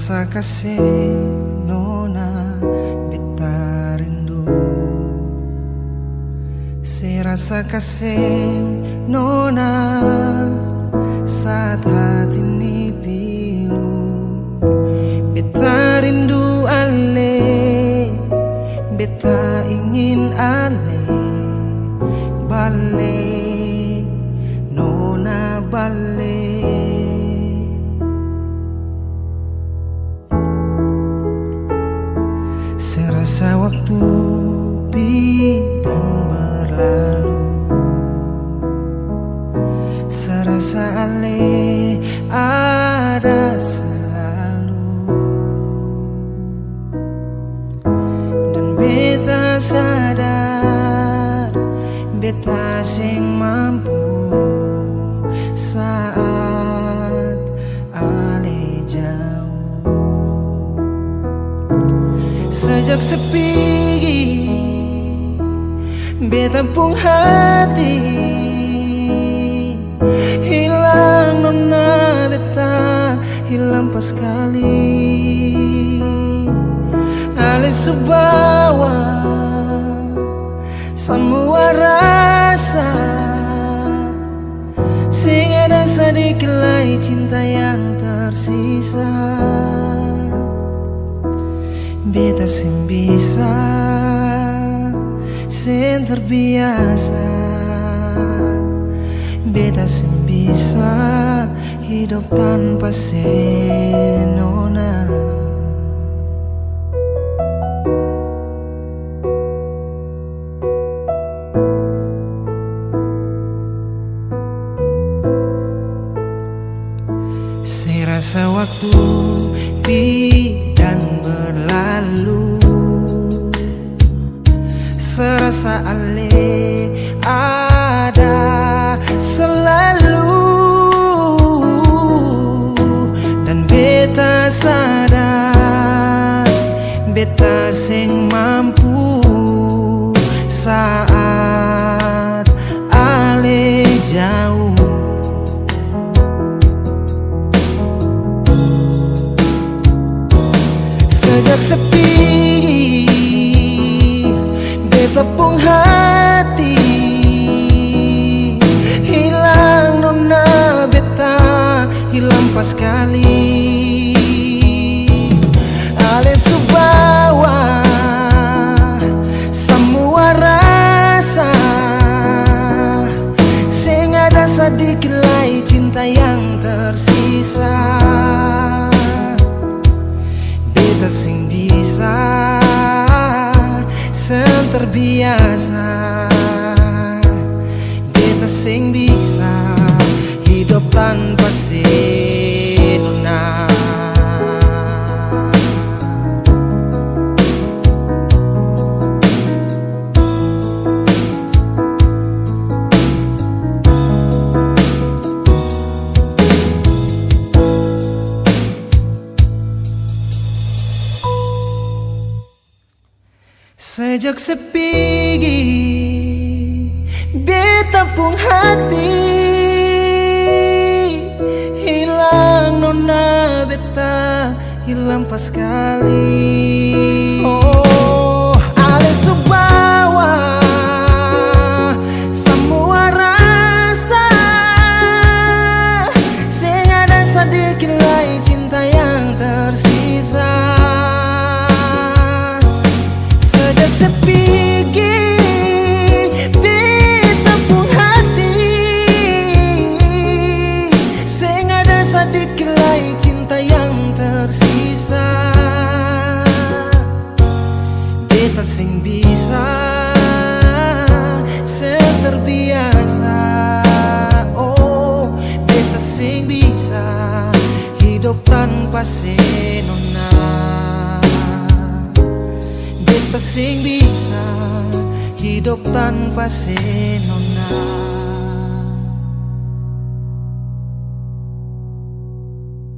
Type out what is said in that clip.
rasa kasih nona beta rindu, si rasa kasih nona saat hati ini pilu. Beta rindu ale, beta ingin ale, bale nona bale. Serasa waktu dan berlalu, serasa ale ada selalu, dan beta sadar beta sing mampu saat ale jauh. Sejak sepi beta pung hati hilang nona beta, hilang pas kali. Ale subawa semua rasa, sing ada sedikit lagi cinta yang tersisa. Beta sing bisa, sing terbiasa, beta sing bisa hidup tanpa nona. Serasa waktu dan berlalu, serasa ale ada selalu, dan beta sadar beta sing mampu saat ale jauh. Sejak sepi beta pung hati hilang nona beta, hilang pas kali. Ale subawa semua rasa, sing ada sedikit lagi cinta yang tersisa. Beta sing bisa, sing terbiasa, beta sing bisa hidup tanpa nona. Sejak sepi beta pung hati hilang nona beta, hilang pas kali. Oh, ale subawa semua rasa, sing ada sedikit lagi cinta yang tersisa. Sepi beta pung hati, sing ada sedikit lagi cinta yang tersisa. Beta sing bisa, sing terbiasa, oh beta sing bisa hidup tanpa nona. Beta sing bisa hidup tanpa nona.